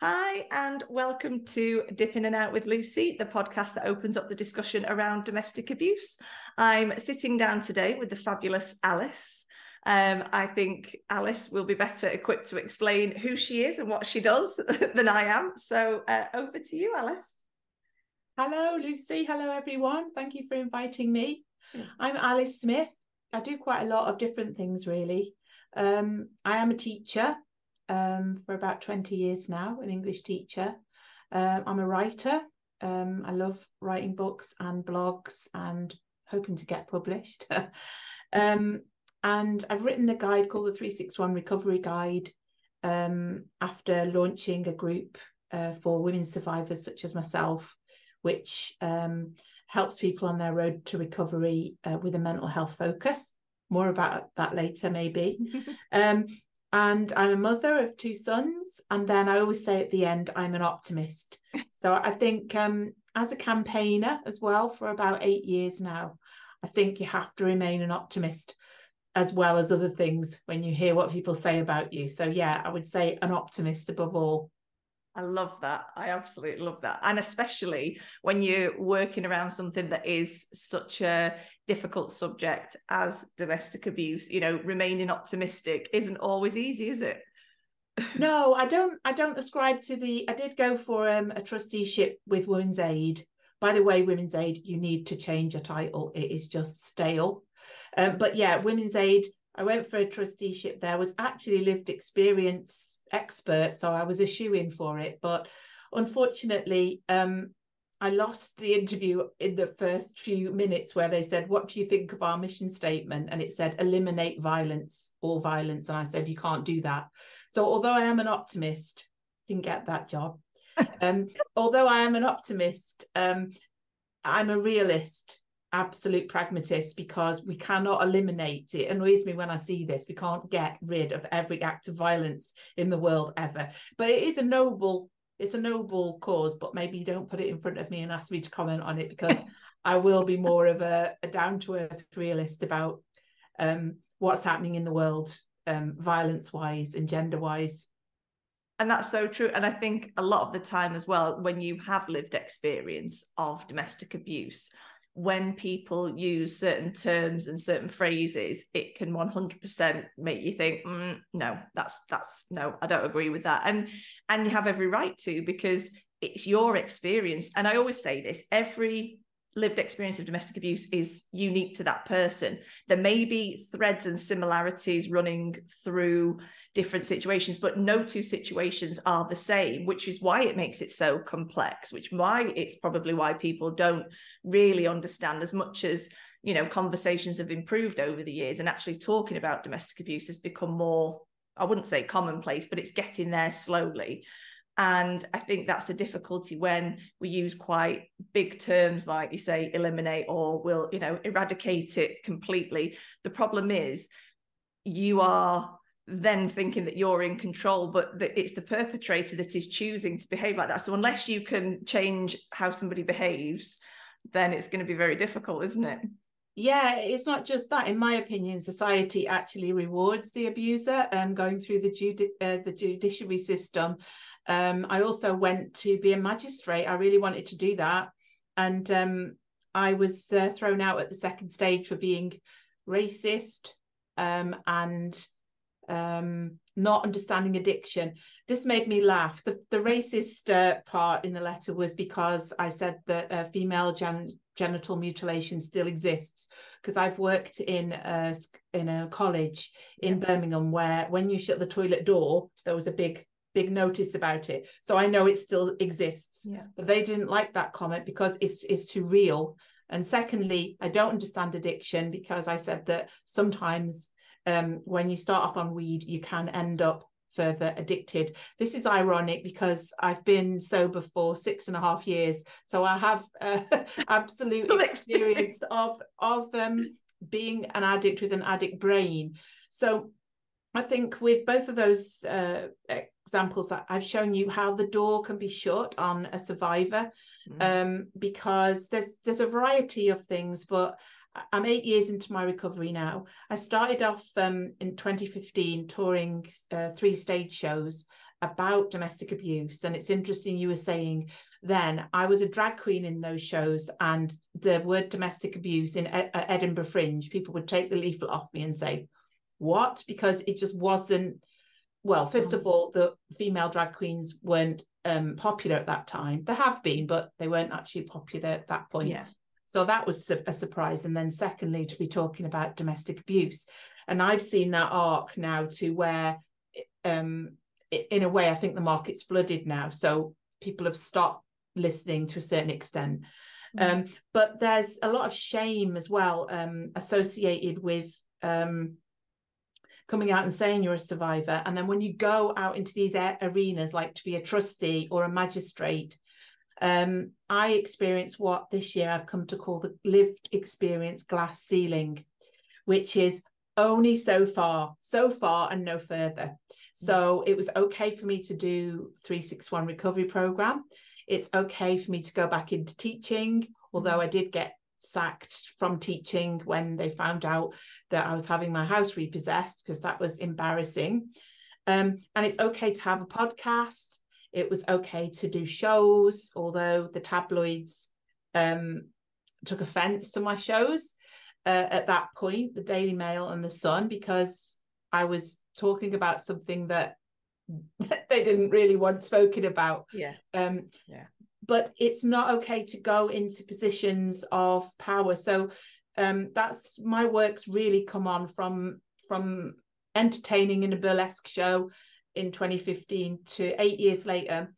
Hi, and welcome to Dip In and Out with Lucy, the podcast that opens up the discussion around domestic abuse. I'm sitting down today with the fabulous Alice. I think Alice will be better equipped to explain who she is and what she does than I am. So over to you, Alice. Hello, Lucy. Hello, everyone. Thank you for inviting me. Yeah. I'm Alice Smith. I do quite a lot of different things, really. I am a teacher for about 20 years now, an English teacher. I'm a writer. I love writing books and blogs and hoping to get published. And I've written a guide called the 361 Recovery Guide after launching a group for women survivors such as myself, which helps people on their road to recovery with a mental health focus. More about that later, maybe. And I'm a mother of two sons. And then I always say at the end, I'm an optimist. So I think as a campaigner as well for about 8 years now, I think you have to remain an optimist as well as other things when you hear what people say about you. So yeah, I would say an optimist above all. I love that. I absolutely love that. And especially when you're working around something that is such a difficult subject as domestic abuse, remaining optimistic isn't always easy, is it? No, I don't ascribe to I did go for a trusteeship with Women's Aid. By the way, Women's Aid, you need to change your title. It is just stale. But yeah, Women's Aid, I went for a trusteeship there, was actually lived experience expert, so I was a shoe-in for it. But unfortunately, I lost the interview in the first few minutes where they said, what do you think of our mission statement? And it said, eliminate violence, all violence. And I said, you can't do that. So although I am an optimist, didn't get that job. Although I am an optimist, I'm a realist, absolute pragmatist, because we cannot eliminate it. It annoys me when I see this. We can't get rid of every act of violence in the world ever. But it's a noble cause, but maybe don't put it in front of me and ask me to comment on it, because I will be more of a down-to-earth realist about what's happening in the world, violence-wise and gender-wise. And that's so true. And I think a lot of the time as well, when you have lived experience of domestic abuse, when people use certain terms and certain phrases, it can 100% make you think, no, that's no, I don't agree with that. And you have every right to, because it's your experience. And I always say this, every lived experience of domestic abuse is unique to that person. There may be threads and similarities running through different situations, but no two situations are the same, which is why it makes it so complex, it's probably why people don't really understand, as much as, conversations have improved over the years and actually talking about domestic abuse has become more, I wouldn't say commonplace, but it's getting there slowly. And I think that's a difficulty when we use quite big terms like, you say, eliminate, or will, eradicate it completely. The problem is you are then thinking that you're in control, but that it's the perpetrator that is choosing to behave like that. So unless you can change how somebody behaves, then it's going to be very difficult, isn't it? Yeah, it's not just that. In my opinion, society actually rewards the abuser going through the judiciary system. I also went to be a magistrate. I really wanted to do that. And I was thrown out at the second stage for being racist and not understanding addiction. This made me laugh. The racist part in the letter was because I said that female genital mutilation still exists, because I've worked in a college in Birmingham where when you shut the toilet door, there was a big notice about it. So I know it still exists. Yeah. But they didn't like that comment because it's too real. And secondly, I don't understand addiction, because I said that sometimes when you start off on weed, you can end up further addicted. This is ironic because I've been sober for 6.5 years, so I have absolute experience of being an addict with an addict brain. So I think with both of those examples, I've shown you how the door can be shut on a survivor, because there's a variety of things, but I'm 8 years into my recovery now. I started off in 2015 touring 3 stage shows about domestic abuse. And it's interesting, you were saying then I was a drag queen in those shows, and the word domestic abuse in Edinburgh Fringe, people would take the leaflet off me and say, what? Because it just wasn't, well, first of all, the female drag queens weren't popular at that time. There have been, but they weren't actually popular at that point. Yeah. So that was a surprise. And then secondly, to be talking about domestic abuse. And I've seen that arc now to where, in a way, I think the market's flooded now. So people have stopped listening to a certain extent. But there's a lot of shame as well associated with coming out and saying you're a survivor. And then when you go out into these arenas, like to be a trustee or a magistrate, I experienced what this year I've come to call the lived experience glass ceiling, which is only so far and no further. So it was okay for me to do 361 recovery program. It's okay for me to go back into teaching, although I did get sacked from teaching when they found out that I was having my house repossessed, because that was embarrassing. And it's okay to have a podcast. It was okay to do shows, although the tabloids took offense to my shows at that point, the Daily Mail and the Sun, because I was talking about something that they didn't really want spoken about. But it's not okay to go into positions of power. So that's my work's really come on from entertaining in a burlesque show in 2015 to 8 years later,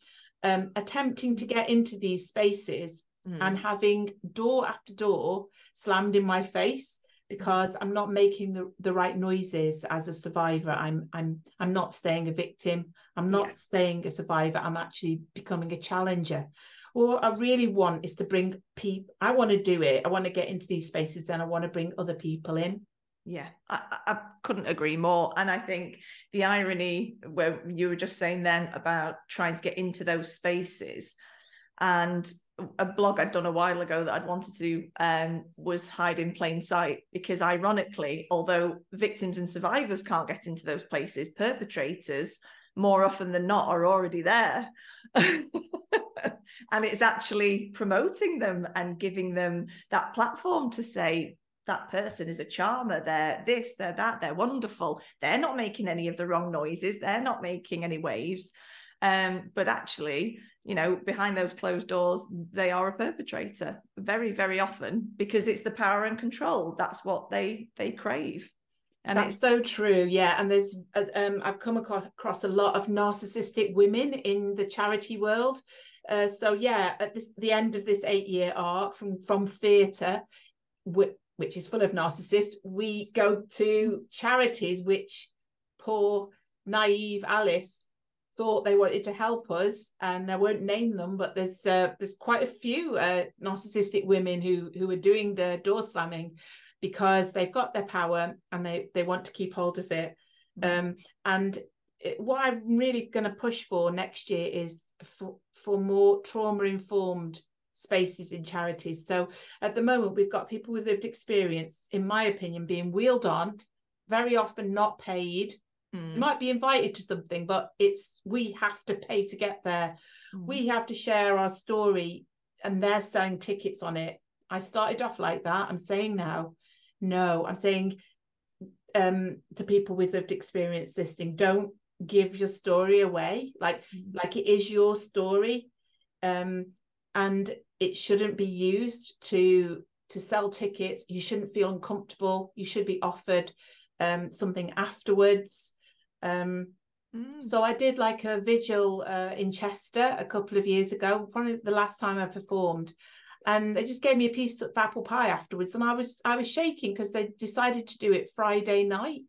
attempting to get into these spaces and having door after door slammed in my face because I'm not making the right noises as a survivor. I'm not staying a victim. I'm not staying a survivor. I'm actually becoming a challenger. What I really want is to bring people. I want to do it. I want to get into these spaces. Then I want to bring other people in. Yeah, I couldn't agree more. And I think the irony where you were just saying then about trying to get into those spaces, and a blog I'd done a while ago that I'd wanted to was Hide in Plain Sight, because ironically, although victims and survivors can't get into those places, perpetrators more often than not are already there. And it's actually promoting them and giving them that platform to say, that person is a charmer, they're this, they're that, they're wonderful, they're not making any of the wrong noises, they're not making any waves. But actually, you know, behind those closed doors, they are a perpetrator very, very often, because it's the power and control. That's what they crave. And that's so true. Yeah. And there's I've come across a lot of narcissistic women in the charity world. So yeah, at the end of this 8-year arc from theatre, which is full of narcissists, we go to charities which poor naive Alice thought they wanted to help us, and I won't name them, but there's quite a few narcissistic women who are doing the door slamming because they've got their power and they want to keep hold of it. What I'm really going to push for next year is for more trauma-informed spaces in charities. So at the moment, we've got people with lived experience, in my opinion, being wheeled on, very often not paid. You might be invited to something, but we have to pay to get there. We have to share our story, and they're selling tickets on it. I started off like that. I'm saying now, no, I'm saying to people with lived experience listening, don't give your story away like it is your story, and it shouldn't be used to sell tickets. You shouldn't feel uncomfortable. You should be offered something afterwards. So I did like a vigil in Chester a couple of years ago, probably the last time I performed, and they just gave me a piece of apple pie afterwards, and I was shaking because they decided to do it Friday night,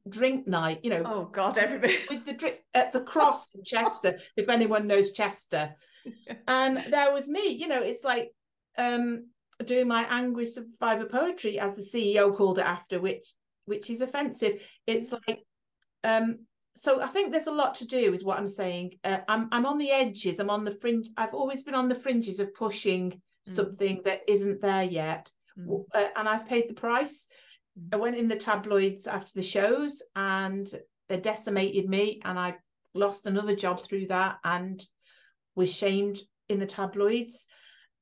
drink night, you know. Oh God, everybody with the drink at the Cross in Chester, if anyone knows Chester. And there was me, you know, it's like doing my angry survivor poetry, as the CEO called it after, which is offensive. It's like so I think there's a lot to do, is what I'm saying. I'm on the edges, I'm on the fringe. I've always been on the fringes of pushing something that isn't there yet. and I've paid the price. I went in the tabloids after the shows and they decimated me, and I lost another job through that and was shamed in the tabloids.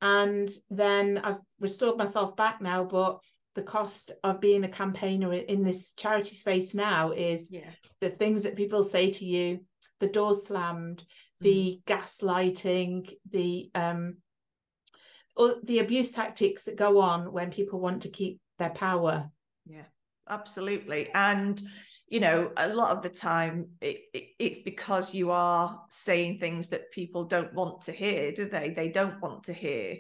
And then I've restored myself back now, but the cost of being a campaigner in this charity space now is the things that people say to you, the doors slammed, the gaslighting, the abuse tactics that go on when people want to keep their power. Yeah, absolutely. And, you know, a lot of the time it's because you are saying things that people don't want to hear, do they? They don't want to hear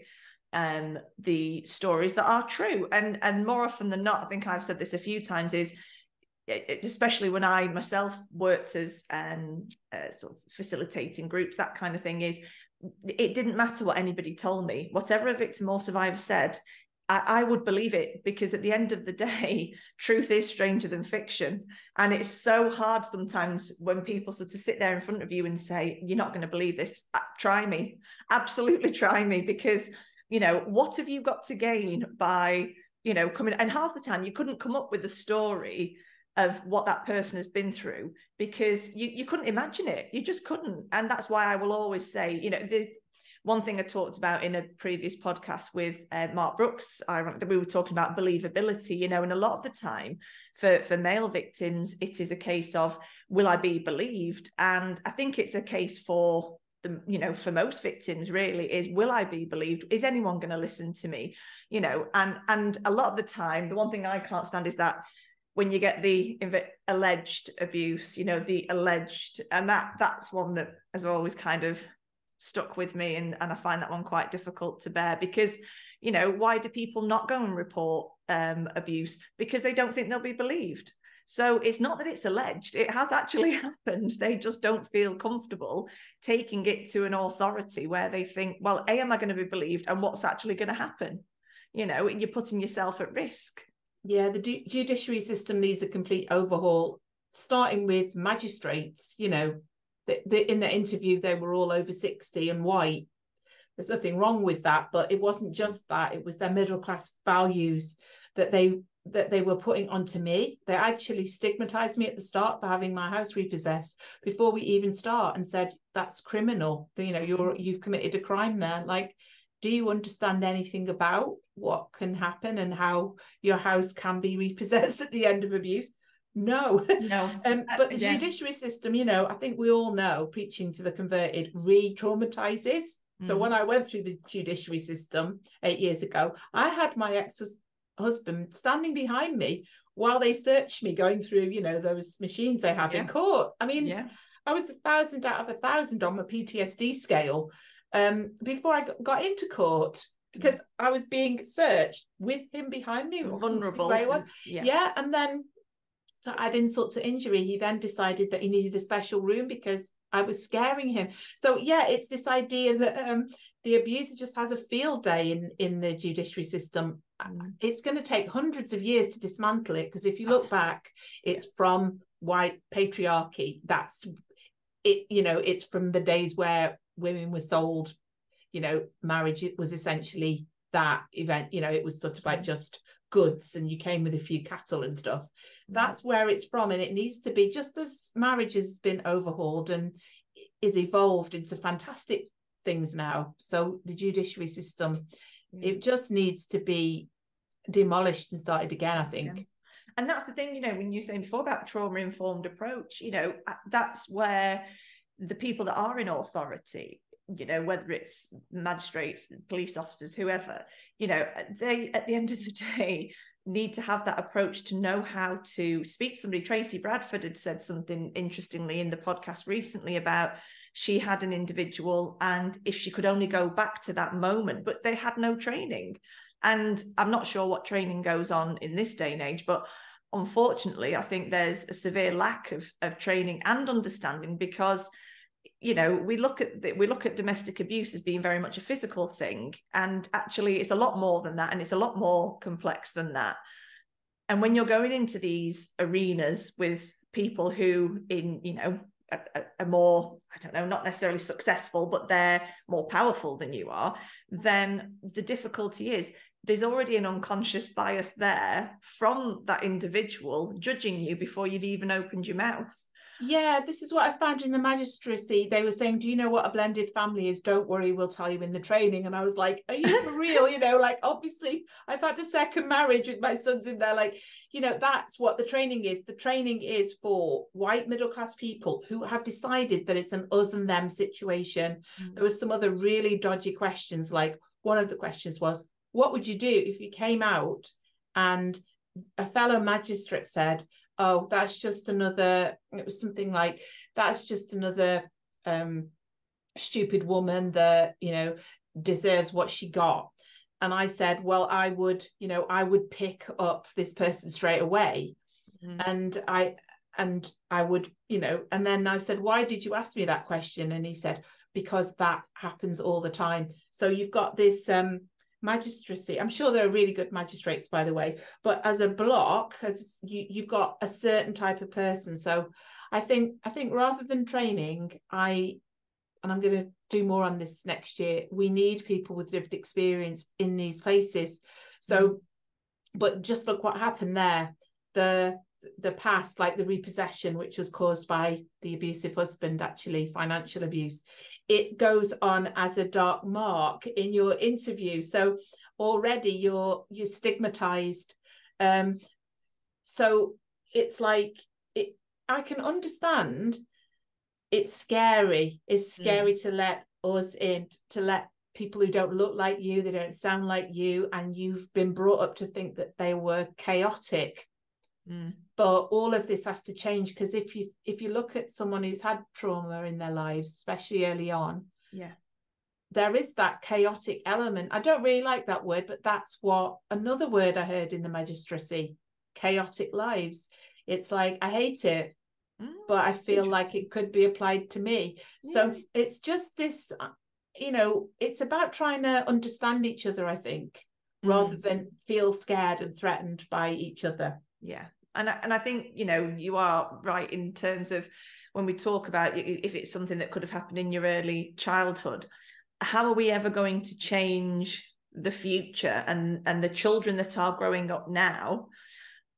the stories that are true. And more often than not, I think I've said this a few times, is especially when I myself worked as sort of facilitating groups, that kind of thing, is it didn't matter what anybody told me. Whatever a victim or survivor said, I would believe it, because at the end of the day, truth is stranger than fiction. And it's so hard sometimes when people sort of sit there in front of you and say, you're not going to believe this. Try me. Absolutely try me. Because, you know, what have you got to gain by, you know, coming? And half the time you couldn't come up with a story of what that person has been through, because you couldn't imagine it. You just couldn't. And that's why I will always say, you know, the one thing I talked about in a previous podcast with Mark Brooks, we were talking about believability, you know, and a lot of the time for male victims, it is a case of, will I be believed? And I think it's a case for the, you know, for most victims really is, will I be believed? Is anyone going to listen to me? You know, and a lot of the time, the one thing I can't stand is that when you get the alleged abuse, you know, the alleged, and that's one that has always kind of stuck with me, and I find that one quite difficult to bear, because, you know, why do people not go and report abuse? Because they don't think they'll be believed. So it's not that it's alleged, it has actually happened. They just don't feel comfortable taking it to an authority where they think, well, A, am I going to be believed, and what's actually going to happen? You know, you're putting yourself at risk. Yeah, the judiciary system needs a complete overhaul, starting with magistrates. You know, in the interview, they were all over 60 and white. There's nothing wrong with that, but it wasn't just that. It was their middle class values that they were putting onto me. They actually stigmatized me at the start for having my house repossessed before we even start, and said, that's criminal. You know, you've committed a crime there. Like, do you understand anything about what can happen and how your house can be repossessed at the end of abuse? No. But the judiciary system, you know, I think we all know, preaching to the converted re-traumatizes. So when I went through the judiciary system 8 years ago, I had my ex-husband standing behind me while they searched me, going through, you know, those machines they have in court. I mean, I was 1,000 out of 1,000 on my PTSD scale before I got into court, because I was being searched with him behind me, vulnerable, where he was. And then to add insult to injury, he then decided that he needed a special room because I was scaring him. So it's this idea that the abuser just has a field day in the judiciary system. It's going to take hundreds of years to dismantle it, because if you look back, it's from white patriarchy. That's it. You know, it's from the days where women were sold, you know, marriage, it was essentially that event, you know, it was sort of like just goods, and you came with a few cattle and stuff. That's where it's from. And it needs to be, just as marriage has been overhauled and is evolved into fantastic things now, so the judiciary system, it just needs to be demolished and started again, I think. And that's the thing, you know, when you were saying before about trauma-informed approach, you know, that's where the people that are in authority, you know, whether it's magistrates, police officers, whoever, you know, they, at the end of the day, need to have that approach to know how to speak to somebody. Tracy Bradford had said something interestingly in the podcast recently about, she had an individual, and if she could only go back to that moment, but they had no training. And I'm not sure what training goes on in this day and age, but unfortunately, I think there's a severe lack of training and understanding, because, you know, we look at domestic abuse as being very much a physical thing, and actually it's a lot more than that, and it's a lot more complex than that. And when you're going into these arenas with people who, in, you know, are more, I don't know, not necessarily successful, but they're more powerful than you are, then the difficulty is there's already an unconscious bias there from that individual judging you before you've even opened your mouth. Yeah, this is what I found in the magistracy. They were saying, do you know what a blended family is? Don't worry, we'll tell you in the training. And I was like, are you for real? You know, like, obviously I've had a second marriage with my sons in there. Like, you know, that's what the training is. The training is for white middle class people who have decided that it's an us and them situation. There was some other really dodgy questions. Like, one of the questions was, what would you do if you came out and a fellow magistrate said, oh, that's just another, it was something like, that's just another stupid woman that, you know, deserves what she got. And I said, well, I would pick up this person straight away. And I would, you know, and then I said, why did you ask me that question? And he said, because that happens all the time. So you've got this magistracy. I'm sure there are really good magistrates, by the way, but as a block, as you've got a certain type of person. So I think rather than training, and I'm going to do more on this next year, we need people with lived experience in these places. So but just look what happened there. The past, like the repossession, which was caused by the abusive husband, actually financial abuse, it goes on as a dark mark in your interview. So already you're stigmatized. So it's like, I can understand it's scary. It's scary to let us in, to let people who don't look like you, they don't sound like you, and you've been brought up to think that they were chaotic. But all of this has to change, because if you look at someone who's had trauma in their lives, especially early on, there is that chaotic element. I don't really like that word, but that's what another word I heard in the magistracy, chaotic lives. It's like, I hate it, but I feel like it could be applied to me. So it's just this, you know, it's about trying to understand each other, I think, rather than feel scared and threatened by each other. Yeah. And I think, you know, you are right in terms of when we talk about if it's something that could have happened in your early childhood, how are we ever going to change the future and the children that are growing up now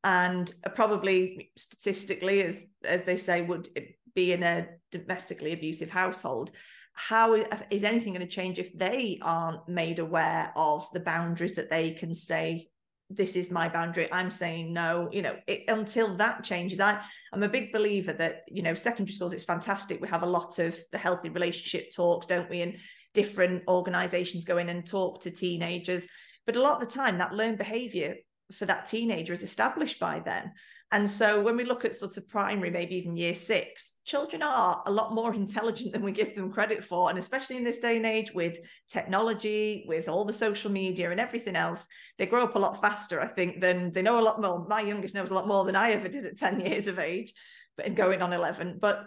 and probably statistically, as they say, would be in a domestically abusive household? How is anything going to change if they aren't made aware of the boundaries that they can say, this is my boundary, I'm saying no, you know, until that changes. I'm a big believer that, you know, secondary schools, it's fantastic. We have a lot of the healthy relationship talks, don't we? And different organizations go in and talk to teenagers. But a lot of the time that learned behavior for that teenager is established by then. And so when we look at sort of primary, maybe even year 6, children are a lot more intelligent than we give them credit for. And especially in this day and age with technology, with all the social media and everything else, they grow up a lot faster, I think, than they know a lot more. My youngest knows a lot more than I ever did at 10 years of age, but going on 11. But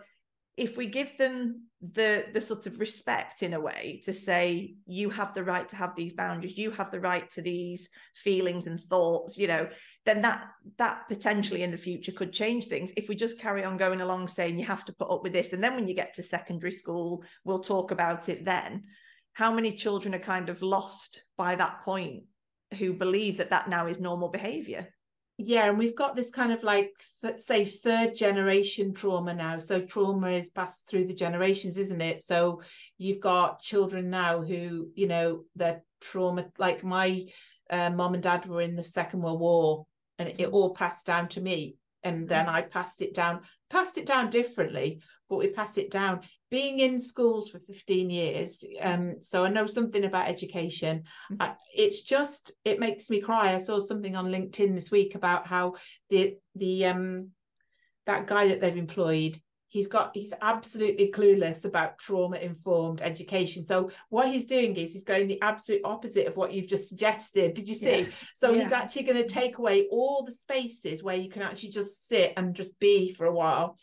if we give them the sort of respect in a way to say, you have the right to have these boundaries, you have the right to these feelings and thoughts, you know, then that potentially in the future could change things. If we just carry on going along saying you have to put up with this, and then when you get to secondary school, we'll talk about it then. How many children are kind of lost by that point who believe that now is normal behavior? Yeah, and we've got this kind of like, say, third generation trauma now. So trauma is passed through the generations, isn't it? So you've got children now who, you know, their trauma, like my mom and dad were in the Second World War, and it all passed down to me. And then I passed it down differently, but we passed it down. Being in schools for 15 years, so I know something about education. It makes me cry. I saw something on LinkedIn this week about how that guy that they've employed, he's absolutely clueless about trauma-informed education. So what he's doing is he's going the absolute opposite of what you've just suggested. Did you see? So he's actually going to take away all the spaces where you can actually just sit and just be for a while.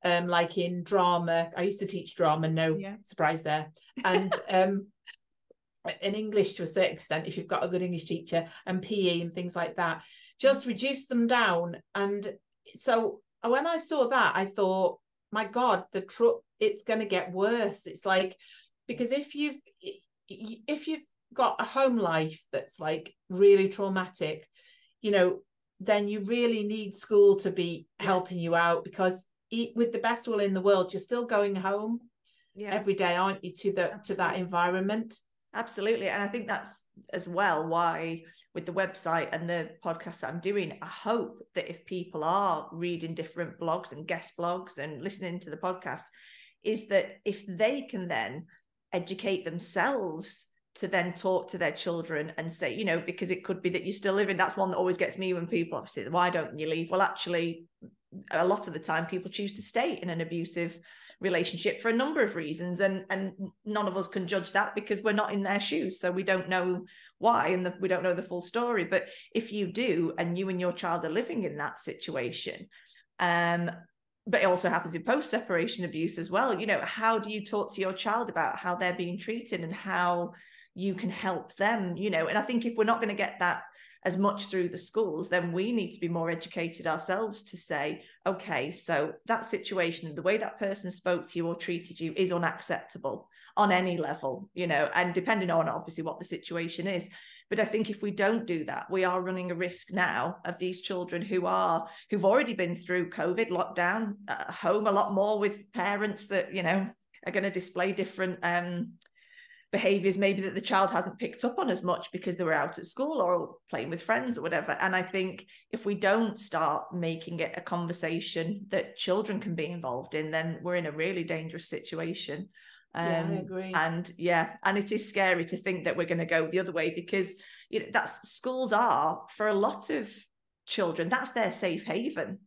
Like in drama, I used to teach drama, no surprise there. And in English to a certain extent, if you've got a good English teacher, and PE and things like that, just reduce them down. And so when I saw that, I thought, my God, it's going to get worse. It's like, because if you've got a home life that's like really traumatic, then you really need school to be helping you out, because with the best will in the world, you're still going home every day, aren't you, to that environment. Absolutely. And I think that's as well why with the website and the podcast that I'm doing, I hope that if people are reading different blogs and guest blogs and listening to the podcast, is that if they can then educate themselves to then talk to their children and say, because it could be that you're still living. That's one that always gets me when people obviously, why don't you leave? Well, actually, a lot of the time people choose to stay in an abusive relationship for a number of reasons, and none of us can judge that because we're not in their shoes, so we don't know why, and we don't know the full story. But if you do, and you and your child are living in that situation, but it also happens in post-separation abuse as well, how do you talk to your child about how they're being treated and how you can help them, and I think if we're not going to get that as much through the schools, then we need to be more educated ourselves to say, okay, so that situation, the way that person spoke to you or treated you is unacceptable on any level, and depending on obviously what the situation is. But I think if we don't do that, we are running a risk now of these children who've already been through COVID lockdown at home a lot more with parents that, are going to display different behaviors maybe that the child hasn't picked up on as much because they were out at school or playing with friends or whatever. And I think if we don't start making it a conversation that children can be involved in, then we're in a really dangerous situation. I agree. And it is scary to think that we're going to go the other way, because that's schools are for a lot of children, that's their safe haven.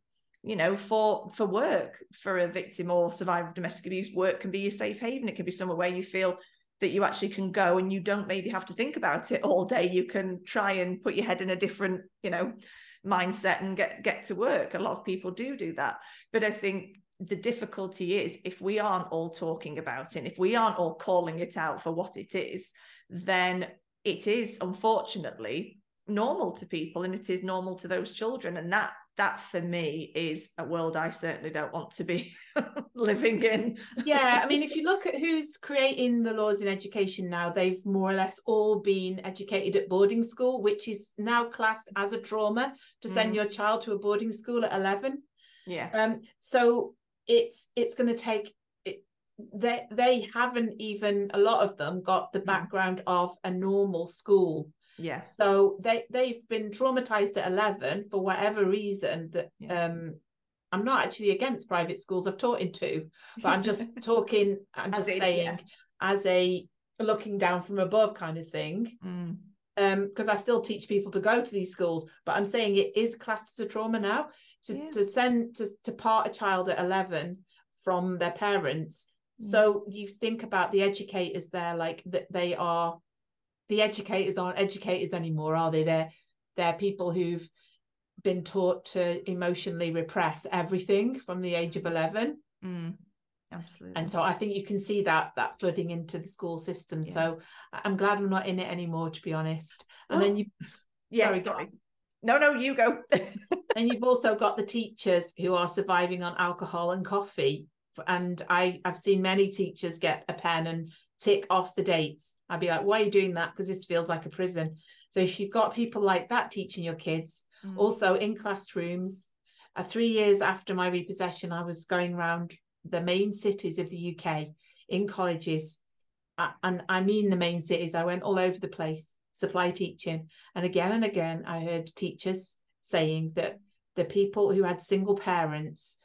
For work, for a victim or survivor of domestic abuse, work can be your safe haven. It can be somewhere where you feel that you actually can go and you don't maybe have to think about it all day. You can try and put your head in a different, mindset and get to work. A lot of people do that. But I think the difficulty is if we aren't all talking about it, if we aren't all calling it out for what it is, then it is unfortunately normal to people, and it is normal to those children. And that for me is a world I certainly don't want to be living in. Yeah, I mean, if you look at who's creating the laws in education now, they've more or less all been educated at boarding school, which is now classed as a trauma to send your child to a boarding school at 11. Yeah. So it's going to take they haven't even, a lot of them, got the background of a normal school. Yeah. So they've been traumatized at 11 for whatever reason. That I'm not actually against private schools. I've taught in two, but I'm just talking. I'm just saying, as a looking down from above kind of thing. Because I still teach people to go to these schools, but I'm saying it is classed as a trauma now to part a child at 11 from their parents. So you think about the educators there, like that the educators aren't educators anymore, are they? They're people who've been taught to emotionally repress everything from the age of 11. Absolutely. And so I think you can see that flooding into the school system. So I'm glad we're not in it anymore, to be honest. And then you sorry. No, you go. And you've also got the teachers who are surviving on alcohol and coffee. And I've seen many teachers get a pen and tick off the dates. I'd be like, why are you doing that? Because this feels like a prison. So if you've got people like that teaching your kids, also in classrooms, 3 years after my repossession, I was going around the main cities of the UK in colleges. And I mean the main cities. I went all over the place, supply teaching. And again, I heard teachers saying that the people who had single parents,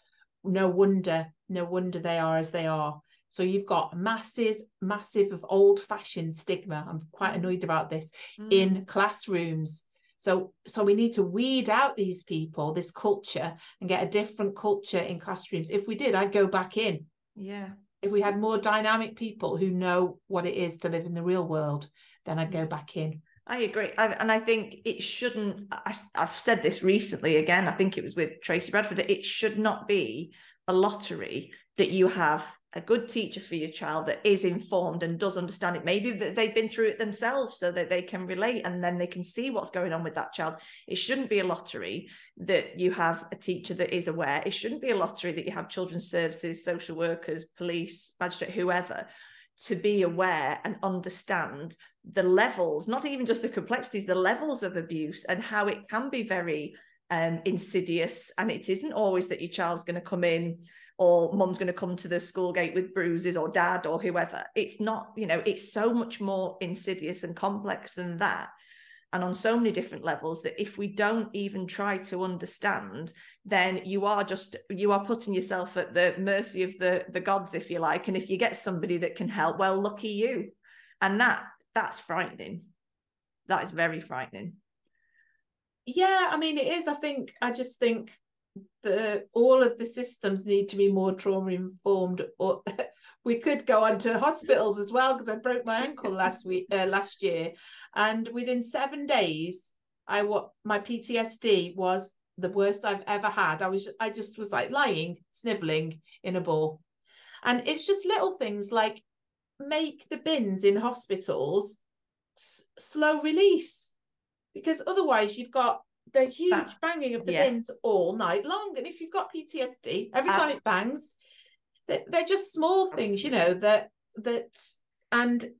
no wonder they are as they are. So you've got massive of old-fashioned stigma. I'm quite annoyed about this in classrooms. So we need to weed out these people, this culture, and get a different culture in classrooms. If we did, I'd go back in. Yeah. If we had more dynamic people who know what it is to live in the real world, then I'd go back in. I agree. And I think it shouldn't, I've said this recently again, I think it was with Tracy Bradford, it should not be a lottery that you have a good teacher for your child that is informed and does understand it. Maybe that they've been through it themselves so that they can relate and then they can see what's going on with that child. It shouldn't be a lottery that you have a teacher that is aware. It shouldn't be a lottery that you have children's services, social workers, police, magistrate, whoever, to be aware and understand the levels, not even just the complexities, the levels of abuse, and how it can be very insidious. And it isn't always that your child's going to come in, or mum's going to come to the school gate with bruises, or dad, or whoever. It's not, it's so much more insidious and complex than that, and on so many different levels, that if we don't even try to understand, then you are putting yourself at the mercy of the gods, if you like. And if you get somebody that can help, well, lucky you. And that's frightening. That is very frightening. Yeah, I mean, it is. I just think all of the systems need to be more trauma informed. Or we could go on to hospitals as well, because I broke my ankle last year, and within 7 days, my PTSD was the worst I've ever had. I just was like lying, sniveling in a ball. And it's just little things like, make the bins in hospitals slow release, because otherwise you've got the huge banging of the bins all night long. And if you've got PTSD, every time it bangs, they're just small things, that and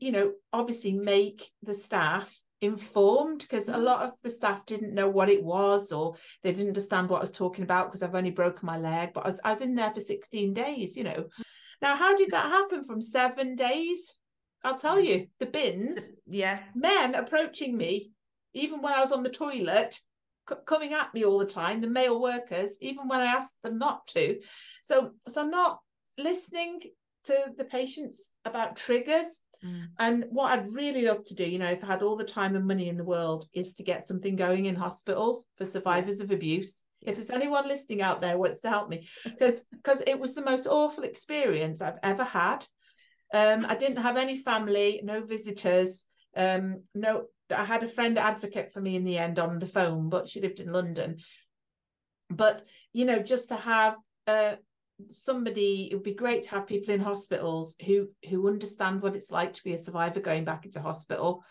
obviously make the staff informed, because a lot of the staff didn't know what it was, or they didn't understand what I was talking about, because I've only broken my leg, but I was in there for 16 days. Now, how did that happen from 7 days? I'll tell you, the bins, men approaching me, even when I was on the toilet, coming at me all the time, the male workers, even when I asked them not to. So I'm not listening to the patients about triggers. And what I'd really love to do, if I had all the time and money in the world, is to get something going in hospitals for survivors of abuse. If there's anyone listening out there who wants to help me, because it was the most awful experience I've ever had. I didn't have any family, no visitors, no. I had a friend advocate for me in the end on the phone, but she lived in London. But, just to have somebody, it would be great to have people in hospitals who understand what it's like to be a survivor going back into hospital.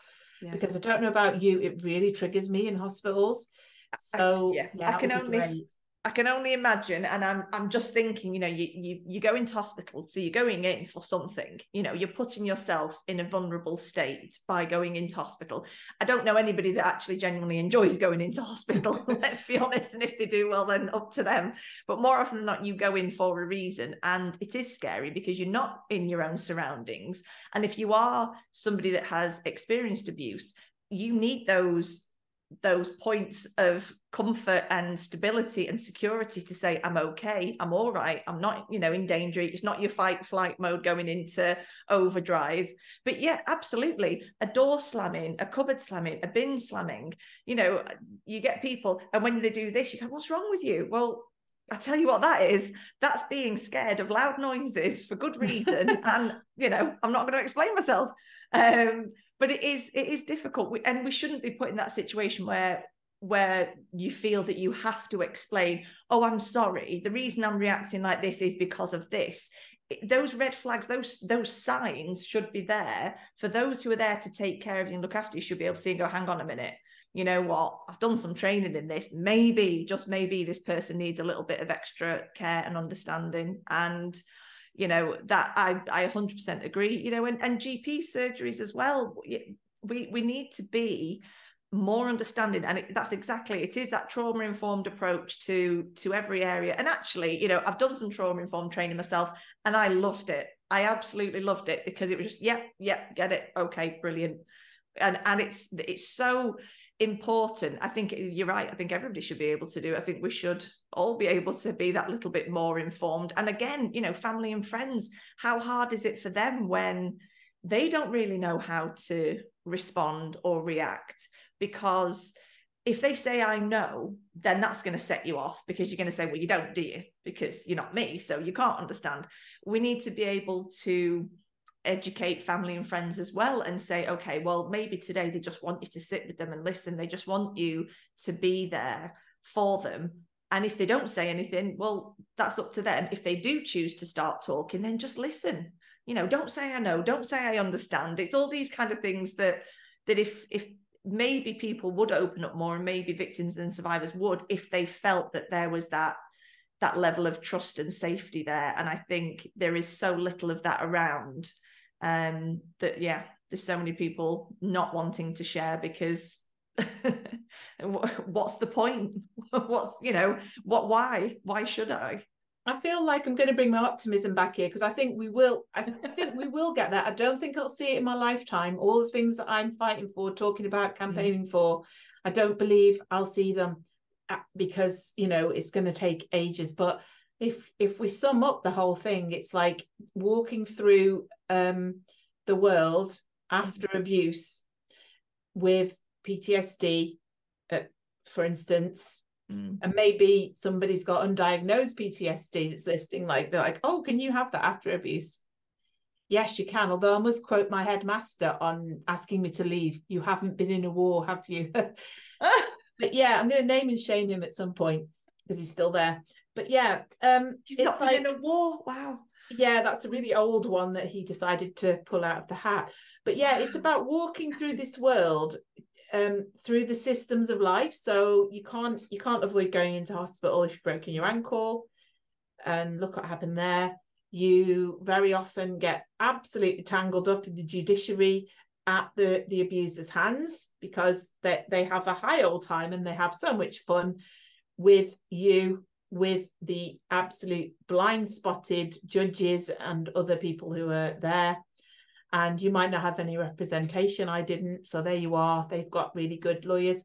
Because I don't know about you, it really triggers me in hospitals. So I can only imagine. And I'm just thinking, you go into hospital, so you're going in for something, you're putting yourself in a vulnerable state by going into hospital. I don't know anybody that actually genuinely enjoys going into hospital, let's be honest. And if they do, well, then up to them. But more often than not, you go in for a reason. And it is scary because you're not in your own surroundings. And if you are somebody that has experienced abuse, you need those points of comfort and stability and security to say, I'm okay, I'm all right, I'm not, in danger. It's not your fight flight mode going into overdrive. But yeah, absolutely, a door slamming, a cupboard slamming, a bin slamming, you get people, and when they do this, you go, what's wrong with you? Well, I tell you what that is. That's being scared of loud noises for good reason. And I'm not going to explain myself. But it is difficult, and we shouldn't be put in that situation where you feel that you have to explain, oh, I'm sorry, the reason I'm reacting like this is because of this. Those red flags, those signs should be there for those who are there to take care of you and look after you. Should be able to see and go, hang on a minute, you know what, I've done some training in this, maybe, just maybe, this person needs a little bit of extra care and understanding. And that I 100% agree, and GP surgeries as well. We need to be more understanding, and that's exactly, it is that trauma informed approach to every area. And actually, I've done some trauma informed training myself, and I loved it. I absolutely loved it, because it was just, get it, okay, brilliant. And it's so important. I think you're right. I think everybody should be able to do. I think we should all be able to be that little bit more informed. And again, family and friends, how hard is it for them when they don't really know how to respond or react? Because if they say, I know, then that's going to set you off, because you're going to say, well, you don't, do you? Because you're not me, so you can't understand. We need to be able to educate family and friends as well, and say, okay, well, maybe today they just want you to sit with them and listen. They just want you to be there for them. And if they don't say anything, well, that's up to them. If they do choose to start talking, then just listen. Don't say I know, don't say I understand. It's all these kind of things that if maybe people would open up more, and maybe victims and survivors would, if they felt that there was that level of trust and safety there. And I think there is so little of that around, that, yeah, there's so many people not wanting to share because what's the point? Why should I? I feel like I'm going to bring my optimism back here, because I think we will get that. I don't think I'll see it in my lifetime. All the things that I'm fighting for, talking about, campaigning for, I don't believe I'll see them, because it's going to take ages. But if we sum up the whole thing, it's like walking through the world after abuse with PTSD, for instance. And maybe somebody's got undiagnosed PTSD that's listening, like they're like, oh, can you have that after abuse? Yes, you can. Although I must quote my headmaster on asking me to leave. You haven't been in a war, have you? But yeah, I'm going to name and shame him at some point because he's still there. But yeah, you've not been in a war. Wow. Yeah, that's a really old one that he decided to pull out of the hat. But yeah, it's about walking through this world, through the systems of life. So you can't avoid going into hospital if you've broken your ankle, and look what happened there. You very often get absolutely tangled up in the judiciary at the abuser's hands, because they have a high old time and they have so much fun with you, with the absolute blind spotted judges and other people who are there. And you might not have any representation. I didn't. So there you are. They've got really good lawyers.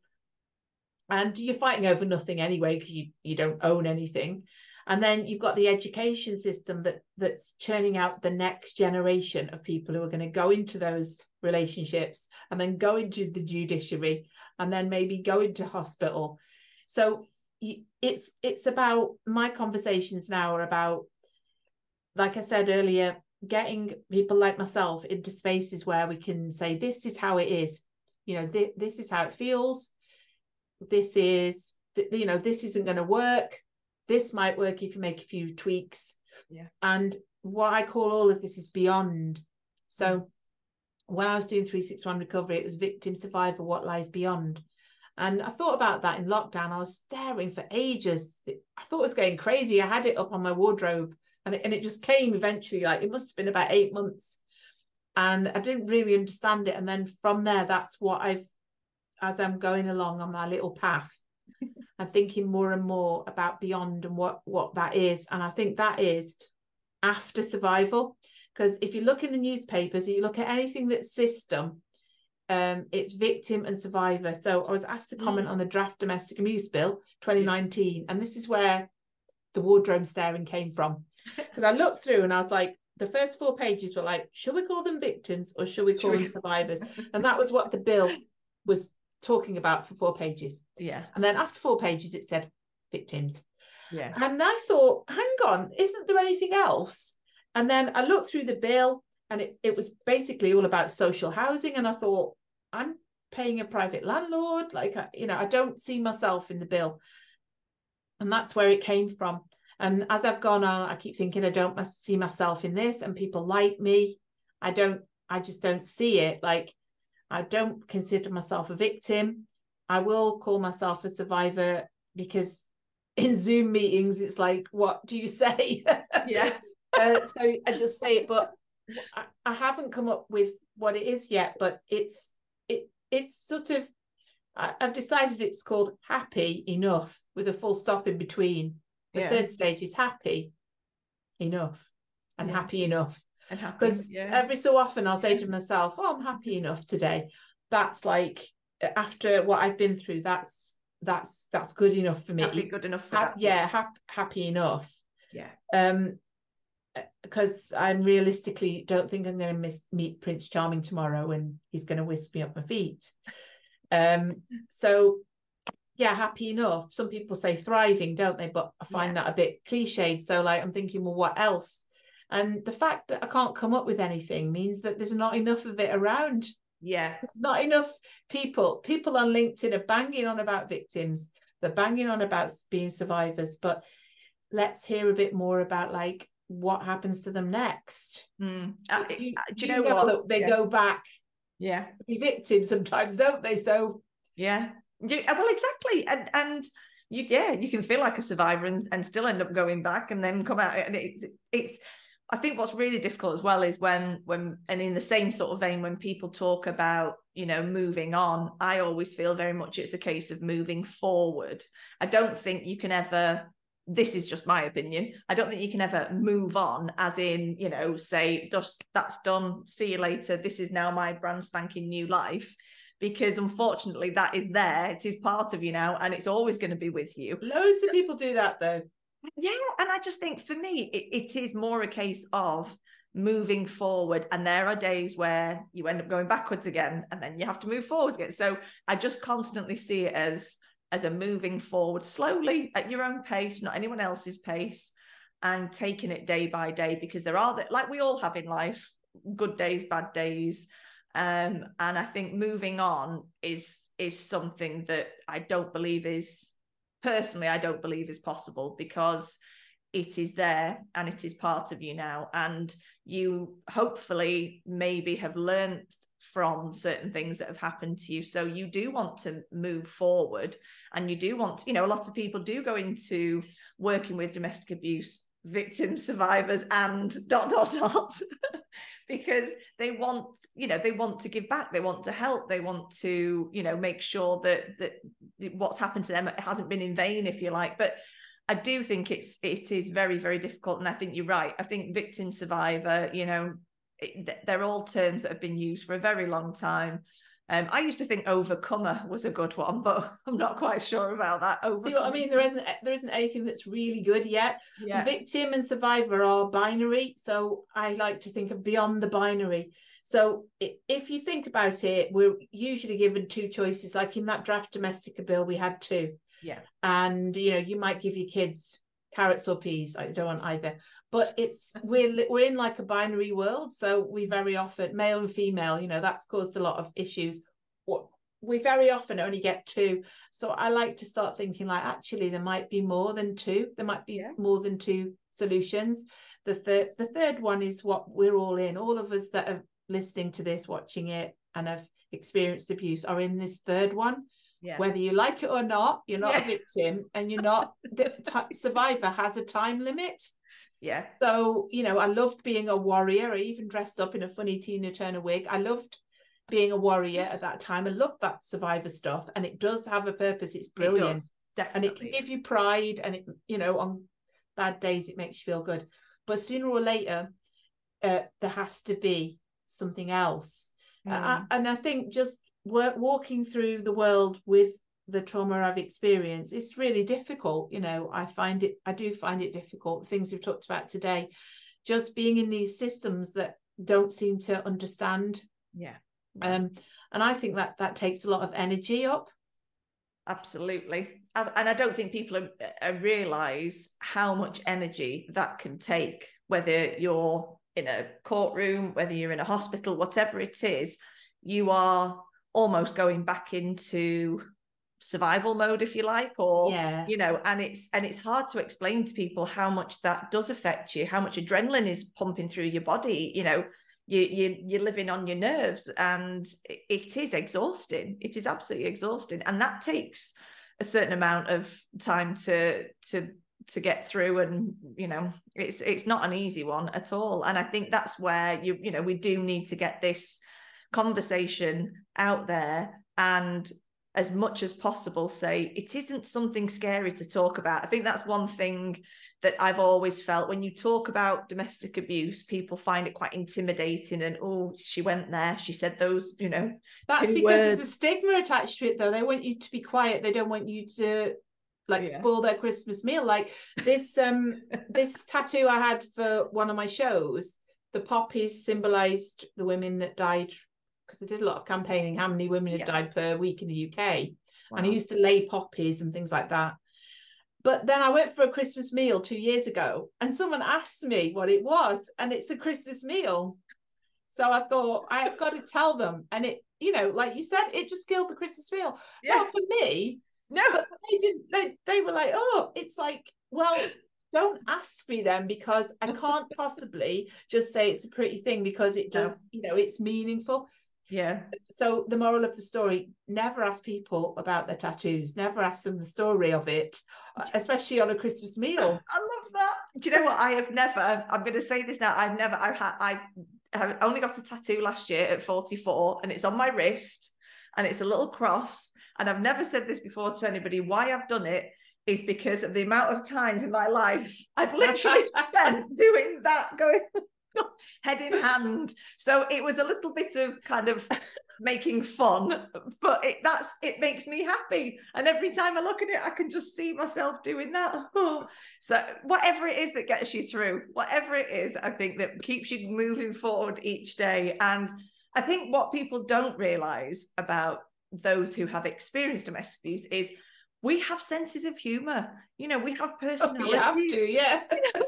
And you're fighting over nothing anyway, because you don't own anything. And then you've got the education system that's churning out the next generation of people who are going to go into those relationships and then go into the judiciary and then maybe go into hospital. So it's about, my conversations now are about, like I said earlier, getting people like myself into spaces where we can say, this is how it is, this is how it feels, this is, this isn't going to work, this might work if you make a few tweaks. And what I call all of this is beyond. So when I was doing 361 recovery, it was victim, survivor, what lies beyond. And I thought about that in lockdown. I was staring for ages. I thought it was going crazy. I had it up on my wardrobe, and it just came eventually. Like, it must have been about 8 months. And I didn't really understand it. And then from there, that's what as I'm going along on my little path, I'm thinking more and more about beyond and what that is. And I think that is after survival. Because if you look in the newspapers, or you look at anything that's system, it's victim and survivor. So I was asked to comment on the draft domestic abuse bill 2019, and this is where the wardrobe staring came from, because I looked through and I was like, the first 4 pages were like, should we call them victims or should we call them survivors? And that was what the bill was talking about for 4 pages. And then after 4 pages it said victims. And I thought, hang on, isn't there anything else? And then I looked through the bill, and it was basically all about social housing. And I thought, I'm paying a private landlord. Like, I don't see myself in the bill. And that's where it came from. And as I've gone on, I keep thinking, I don't see myself in this, and people like me. I just don't see it. Like, I don't consider myself a victim. I will call myself a survivor, because in Zoom meetings, it's like, what do you say? So I just say it, but I haven't come up with what it is yet, but it's sort of, I've decided it's called happy enough, with a full stop in between. The third stage is happy enough and happy enough. Because every so often I'll say to myself, oh, I'm happy enough today. That's like, after what I've been through, that's good enough for me. Good enough for that. Happy enough. Because I realistically don't think I'm going to meet Prince Charming tomorrow and he's going to whisk me up my feet. So yeah, happy enough. Some people say thriving, don't they? But I find that a bit cliched. So like, I'm thinking, well, what else? And the fact that I can't come up with anything means that there's not enough of it around. There's not enough people on LinkedIn are banging on about victims. They're banging on about being survivors, but let's hear a bit more about like what happens to them next. Do you know what? That they go back to be victims sometimes, don't they? So well, exactly. And you can feel like a survivor and still end up going back and then come out. And it's I think what's really difficult as well is when and in the same sort of vein, when people talk about, you know, moving on, I always feel very much it's a case of moving forward. I don't think you can ever, this is just my opinion, I don't think you can ever move on as in, you know, say, just that's done, see you later, this is now my brand spanking new life. Because unfortunately that is there, it is part of you now, and it's always going to be with you. Loads of people do that though. Yeah, and I just think for me, it is more a case of moving forward. And there are days where you end up going backwards again, and then you have to move forward again. So I just constantly see it as a moving forward slowly at your own pace, not anyone else's pace, and taking it day by day, because there are, like we all have in life, good days, bad days. And I think moving on is something that I don't believe is, personally, I don't believe is possible, because it is there and it is part of you now. And you hopefully maybe have learned from certain things that have happened to you. So you do want to move forward, and you do want to, you know, a lot of people do go into working with domestic abuse victims, survivors, and ... because they want, you know, they want to give back, they want to help, they want to, you know, make sure that what's happened to them, it hasn't been in vain, if you like. But I do think it is very, very difficult. And I think you're right. I think victim, survivor, you know, they're all terms that have been used for a very long time. I used to think overcomer was a good one, but I'm not quite sure about that. See what I mean? There isn't anything that's really good yet. Yeah. Victim and survivor are binary, so I like to think of beyond the binary. So if you think about it, we're usually given two choices. Like in that draft domestic bill, we had two. Yeah. And you know, you might give your kids carrots or peas. I don't want either. But it's we're in like a binary world. So we very often, male and female, you know, that's caused a lot of issues. We very often only get two. So I like to start thinking like, actually, there might be more than two. There might be more than two solutions. The third one is what we're all in. All of us that are listening to this, watching it, and have experienced abuse are in this third one. Yeah. Whether you like it or not, you're not a victim, and you're not, the survivor has a time limit. Yeah. So, you know, I loved being a warrior. I even dressed up in a funny Tina Turner wig. I loved being a warrior at that time. I loved that survivor stuff, and it does have a purpose. It's brilliant. And it can give you pride, and it, you know, on bad days it makes you feel good. But sooner or later, there has to be something else. And I think just walking through the world with the trauma I've experienced, it's really difficult. You know, I do find it difficult. Things we've talked about today, just being in these systems that don't seem to understand. Yeah. And I think that takes a lot of energy up. Absolutely. And I don't think people realize how much energy that can take, whether you're in a courtroom, whether you're in a hospital, whatever it is, you are almost going back into survival mode, if you like, or you know, and it's hard to explain to people how much that does affect you, how much adrenaline is pumping through your body. You know, you're living on your nerves, and it is exhausting. It is absolutely exhausting, and that takes a certain amount of time to get through. And you know, it's not an easy one at all. And I think that's where you know, we do need to get this conversation out there, and as much as possible say it isn't something scary to talk about. I think that's one thing that I've always felt. When you talk about domestic abuse, people find it quite intimidating, and oh, she went there, she said those, you know, that's because there's a stigma attached to it though. They want you to be quiet, they don't want you to like spoil their Christmas meal. Like this this tattoo I had for one of my shows, the poppies symbolized the women that died, because I did a lot of campaigning, how many women had died per week in the UK. Wow. And I used to lay poppies and things like that. But then I went for a Christmas meal 2 years ago, and someone asked me what it was, and it's a Christmas meal. So I thought, I've got to tell them. And it, you know, like you said, it just killed the Christmas meal. Yeah. Not for me. No. But they didn't, they were like, oh, it's like, well, don't ask me then, because I can't possibly just say it's a pretty thing, because it does, you know, it's meaningful. Yeah. So the moral of the story, never ask people about their tattoos, never ask them the story of it, especially on a Christmas meal. I love that. Do you know what? I have never, I'm going to say this now, I have only got a tattoo last year at 44, and it's on my wrist, and it's a little cross. And I've never said this before to anybody. Why I've done it is because of the amount of times in my life I've literally spent doing that, going head in hand. So it was a little bit of kind of making fun, but it makes me happy. And every time I look at it, I can just see myself doing that. So whatever it is that gets you through, whatever it is, I think that keeps you moving forward each day. And I think what people don't realize about those who have experienced domestic abuse is we have senses of humor. You know, we have personalities. You have to, yeah. You know,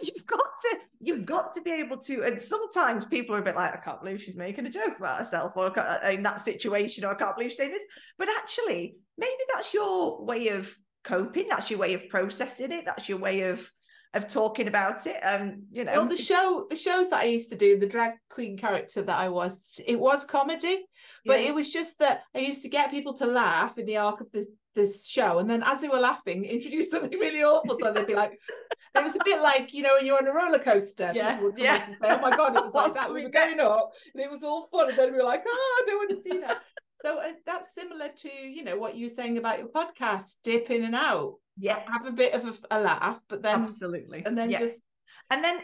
you've got to be able to. And sometimes people are a bit like, I can't believe she's making a joke about herself, or in that situation, or I can't believe she's saying this. But actually, maybe that's your way of coping. That's your way of processing it. That's your way of talking about it. You know, well, the shows that I used to do, the drag queen character that I was, it was comedy, but it was just that I used to get people to laugh in the arc of this show, and then as they were laughing, introduce something really awful, so they'd be like, it was a bit like, you know, when you're on a roller coaster, people would come up and say, oh my god, it was like that, we were going up and it was all fun, and then we were like, oh, I don't want to see that. So that's similar to, you know, what you were saying about your podcast, dip in and out, have a bit of a laugh, but then absolutely, and then just and then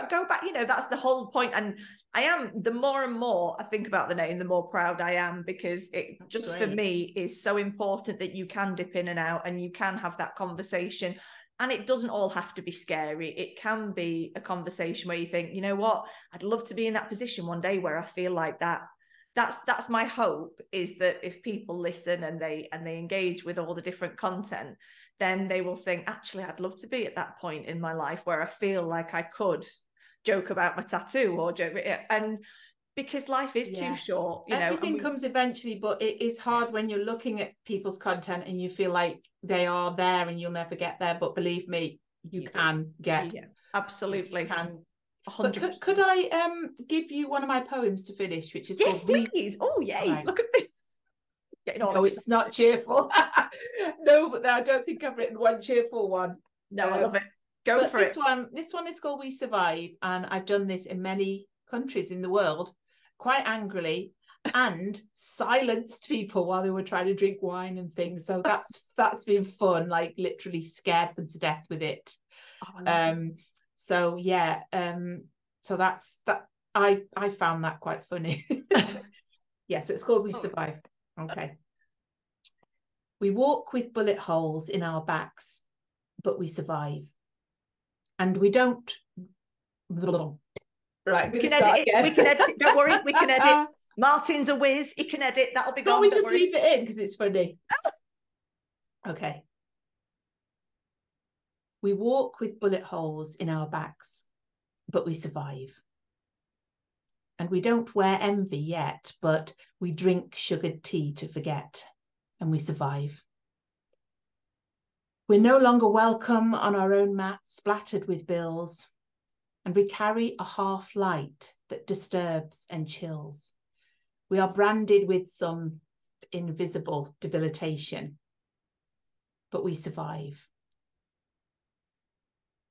go back. You know, that's the whole point. And I am, the more and more I think about the name, the more proud I am, because it that's just great. For me is so important that you can dip in and out and you can have that conversation. And it doesn't all have to be scary. It can be a conversation where you think, you know what, I'd love to be in that position one day where I feel like that. That's my hope, is that if people listen and they engage with all the different content, then they will think, actually, I'd love to be at that point in my life where I feel like I could joke about my tattoo or joke, and because life is too short, you know, everything comes eventually, but it is hard when you're looking at people's content and you feel like they are there and you'll never get there. But believe me, you can get. Yeah, absolutely. You can. But could I give you one of my poems to finish, which is called please. Oh yay, right. Look at this. No, it's not cheerful. No, but I don't think I've written one cheerful one. No, I love it. Go for it. This one is called We Survive, and I've done this in many countries in the world, quite angrily, and silenced people while they were trying to drink wine and things. So that's been fun, like literally scared them to death with it. So yeah, so that's that. I found that quite funny. Yeah, so it's called We Survive. Okay. We walk with bullet holes in our backs, but we survive. And we don't. Right, we can edit it. We can edit it. Don't worry, we can edit. Martin's a whiz. He can edit. That'll be gone. Can't we just leave it in because it's funny? Okay. We walk with bullet holes in our backs, but we survive. And we don't wear envy yet, but we drink sugared tea to forget, and we survive. We're no longer welcome on our own mats splattered with bills, and we carry a half light that disturbs and chills. We are branded with some invisible debilitation, but we survive.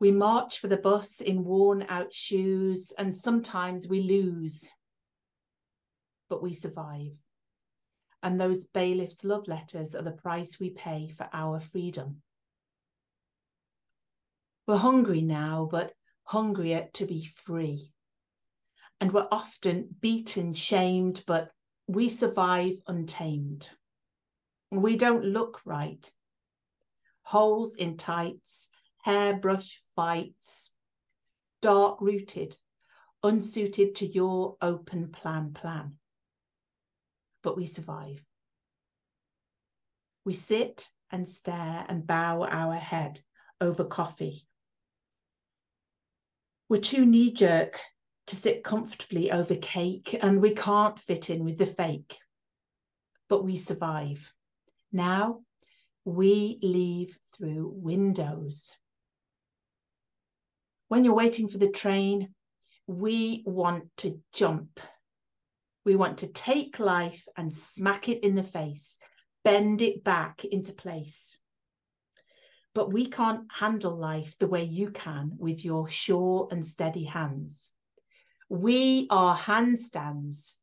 We march for the bus in worn out shoes, and sometimes we lose, but we survive. And those bailiffs' love letters are the price we pay for our freedom. We're hungry now, but hungrier to be free. And we're often beaten, shamed, but we survive untamed. We don't look right. Holes in tights, hairbrush fights, dark-rooted, unsuited to your open plan. But we survive. We sit and stare and bow our head over coffee. We're too knee-jerk to sit comfortably over cake, and we can't fit in with the fake. But we survive. Now we leave through windows. When you're waiting for the train, we want to jump. We want to take life and smack it in the face, bend it back into place. but we can't handle life the way you can with your sure and steady hands. We are handstands,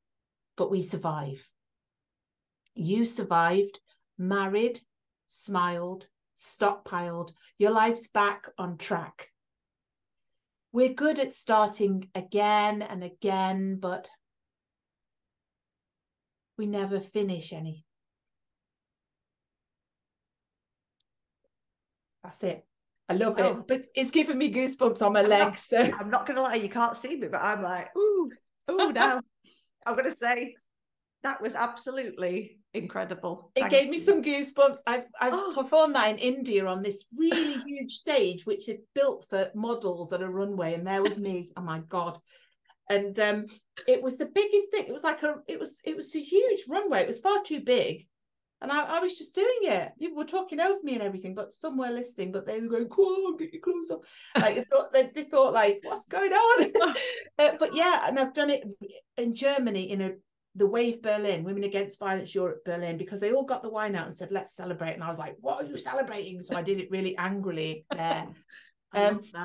but we survive. You survived, married, smiled, stockpiled. Your life's back on track. We're good at starting again and again, but we never finish any. That's it. I love it, but it's giving me goosebumps on my legs. So I'm not gonna lie, you can't see me, but I'm like, ooh, now. I'm gonna say that was absolutely incredible. It gave me some goosebumps. I've performed that in India on this really huge stage, which is built for models at a runway, and there was me. Oh my God. And it was the biggest thing. It was like it was a huge runway. It was far too big. And I was just doing it. People were talking over me and everything, but some were listening, but they were going, come on, get your clothes on. Like they thought like, what's going on? But yeah, and I've done it in Germany in the Wave Berlin, Women Against Violence Europe Berlin, because they all got the wine out and said, let's celebrate. And I was like, what are you celebrating? So I did it really angrily there.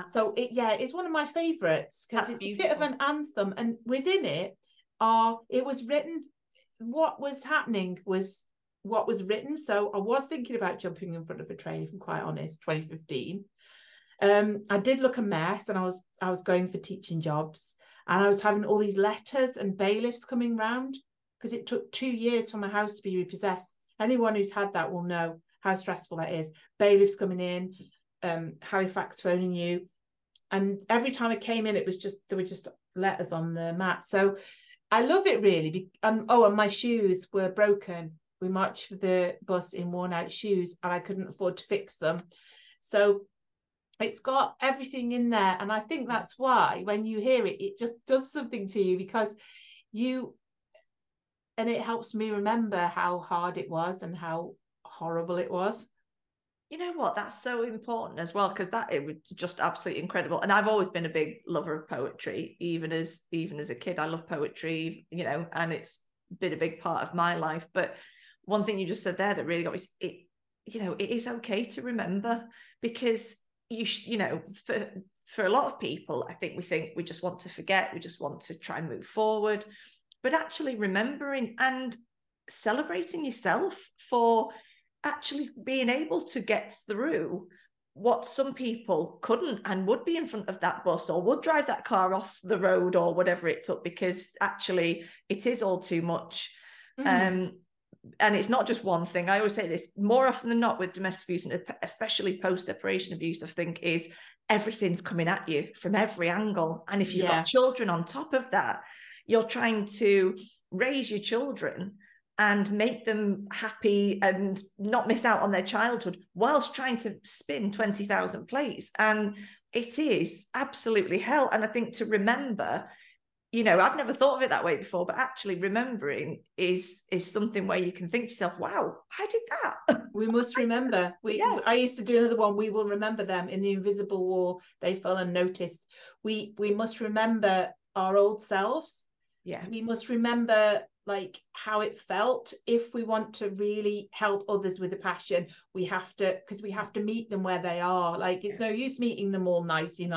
So it's one of my favorites because it's beautiful. A bit of an anthem, and within it it was written, what was happening was what was written. So I was thinking about jumping in front of a train, if I'm quite honest, 2015. I did look a mess, and I was going for teaching jobs, and I was having all these letters and bailiffs coming round because it took 2 years for my house to be repossessed. Anyone who's had that will know how stressful that is. Bailiffs coming in, Halifax phoning you, and every time I came in, there were just letters on the mat. So I love it really. And my shoes were broken. We marched for the bus in worn out shoes, and I couldn't afford to fix them. So it's got everything in there. And I think that's why when you hear it, it just does something to you, because and it helps me remember how hard it was and how horrible it was. You know what? That's so important as well, because it was just absolutely incredible. And I've always been a big lover of poetry, even as a kid. I love poetry, and it's been a big part of my life. But one thing you just said there that really got me, it is okay to remember, because for a lot of people, I think we just want to forget, we just want to try and move forward, but actually remembering and celebrating yourself for actually being able to get through what some people couldn't, and would be in front of that bus or would drive that car off the road or whatever it took, because actually it is all too much. And it's not just one thing. I always say this, more often than not with domestic abuse, and especially post-separation abuse, I think, is everything's coming at you from every angle. And if you've got children on top of that, you're trying to raise your children and make them happy and not miss out on their childhood whilst trying to spin 20,000 plates. And it is absolutely hell. And I think to remember, I've never thought of it that way before, but actually remembering is something where you can think to yourself, wow, I did that. We must remember. I used to do another one. We will remember them in the invisible war. They fell unnoticed. We must remember our old selves. Yeah. We must remember like how it felt. If we want to really help others with a passion, we have to meet them where they are. Like, it's no use meeting them all nicey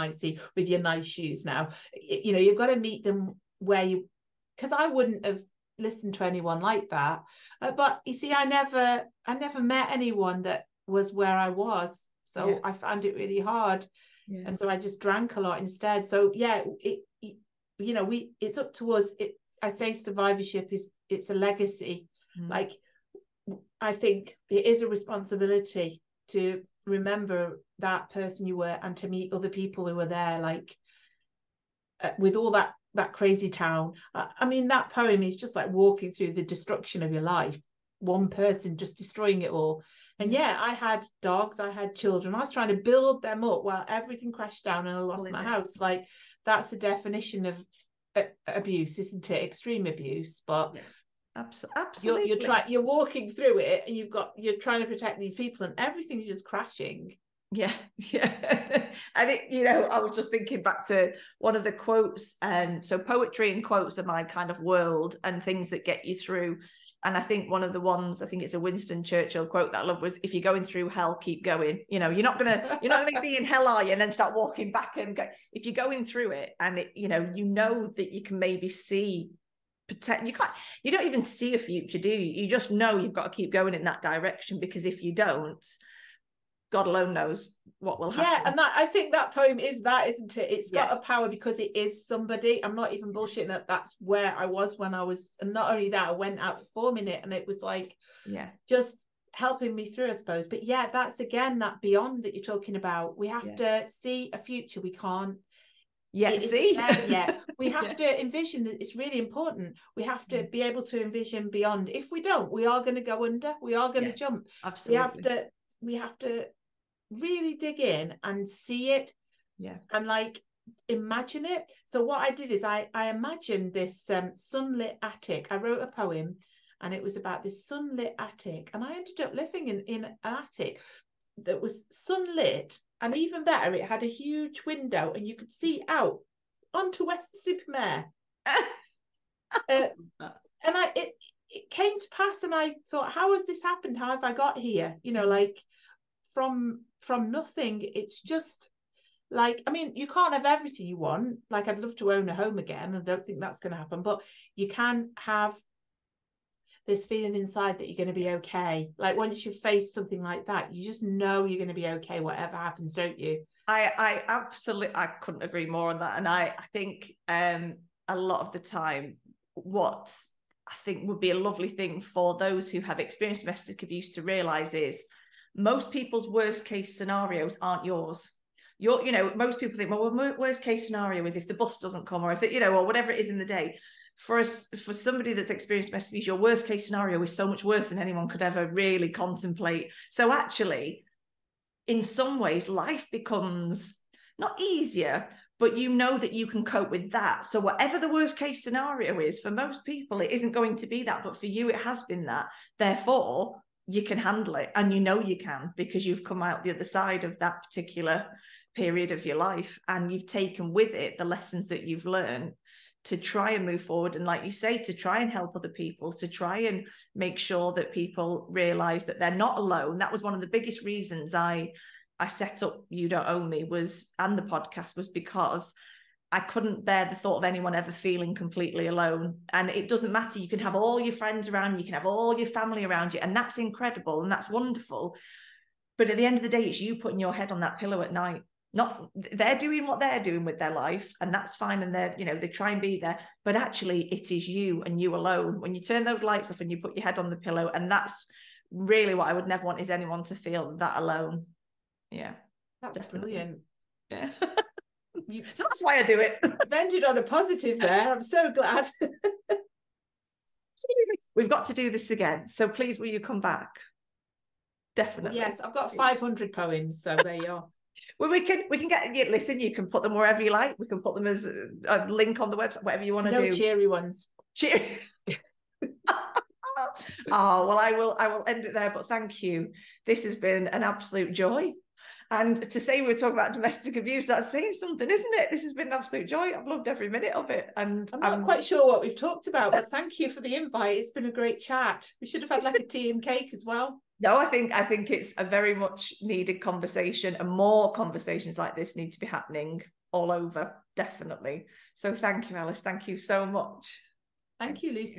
with your nice shoes now. You've got to meet them where because I wouldn't have listened to anyone like that. But you see, I never met anyone that was where I was. So I found it really hard. Yeah. And so I just drank a lot instead. So it's up to us. I say survivorship it's a legacy. Like, I think it is a responsibility to remember that person you were, and to meet other people who were there, like with all that crazy town. I mean, that poem is just like walking through the destruction of your life, one person just destroying it all. And I had dogs, I had children, I was trying to build them up while everything crashed down and I lost my house. Like, that's the definition of abuse, isn't it? Extreme abuse. But absolutely, you're walking through it, and you're trying to protect these people, and everything's just crashing. Yeah, yeah. And it, you know, I was just thinking back to one of the quotes. So poetry and quotes are my kind of world, and things that get you through. And I think one of the ones, I think it's a Winston Churchill quote that I love, was, if you're going through hell, keep going. You know, you're not gonna be in hell, are you? And then start walking back and go. If you're going through it, and it, you know that you can maybe see, you don't even see a future, do you? You just know you've got to keep going in that direction, because if you don't, God alone knows what will happen. Yeah, and that, I think that poem is that, isn't it? It's got Yeah. a power because it is somebody. I'm not even bullshitting that. That's where I was when I was, and not only that, I went out performing it, and it was like, yeah, just helping me through, I suppose. But yeah, that's again that beyond that you're talking about. We have to see a future. We can't. Yeah, see, there yet. We have yeah. to envision that. It's really important. We have to be able to envision beyond. If we don't, we are going to go under. We are going to jump. Absolutely. We have to really dig in and see it, and like imagine it. So what I did is I imagined this sunlit attic. I wrote a poem, and it was about this sunlit attic, and I ended up living in an attic that was sunlit, and even better, it had a huge window and you could see out onto Weston-super-Mare. And it came to pass, and I thought, how has this happened? How have I got here? You know, like from nothing. It's just like, I mean, you can't have everything you want. Like, I'd love to own a home again. I don't think that's going to happen, but you can have this feeling inside that you're going to be okay. Like, once you face something like that, you just know you're going to be okay, whatever happens, don't you? I absolutely, I couldn't agree more on that. And I think a lot of the time, what I think would be a lovely thing for those who have experienced domestic abuse to realize is, most people's worst case scenarios aren't yours. Most people think, well, worst case scenario is if the bus doesn't come, or if it, or whatever it is in the day. For somebody that's experienced domestic abuse, your worst case scenario is so much worse than anyone could ever really contemplate. So actually, in some ways, life becomes not easier, but you know that you can cope with that. So whatever the worst case scenario is, for most people, it isn't going to be that, but for you, it has been that. Therefore, you can handle it, and you know you can, because you've come out the other side of that particular period of your life, and you've taken with it the lessons that you've learned to try and move forward. And like you say, to try and help other people, to try and make sure that people realize that they're not alone. That was one of the biggest reasons I set up You Don't Own Me, and the podcast, was because I couldn't bear the thought of anyone ever feeling completely alone. And it doesn't matter. You can have all your friends around you, you can have all your family around you, and that's incredible and that's wonderful. But at the end of the day, it's you putting your head on that pillow at night. Not, they're doing what they're doing with their life, and that's fine, and they try and be there, but actually it is you and you alone when you turn those lights off and you put your head on the pillow. And that's really what I would never want, is anyone to feel that alone. That's definitely brilliant. So that's why I do it. You've ended on a positive there. I'm so glad. We've got to do this again, so please, will you come back? Definitely. Well, yes, I've got 500 poems, so there you are. Well, we can listen, you can put them wherever you like. We can put them as a link on the website, whatever you want to do. No cheery ones. Cheery. Oh, well, I will end it there, but thank you. This has been an absolute joy. And to say we're talking about domestic abuse, that's saying something, isn't it? This has been an absolute joy. I've loved every minute of it. And I'm not quite sure what we've talked about, but thank you for the invite. It's been a great chat. We should have had like a tea and cake as well. No, I think it's a very much needed conversation, and more conversations like this need to be happening all over, definitely. So thank you, Alice. Thank you so much. Thank you, Lucy.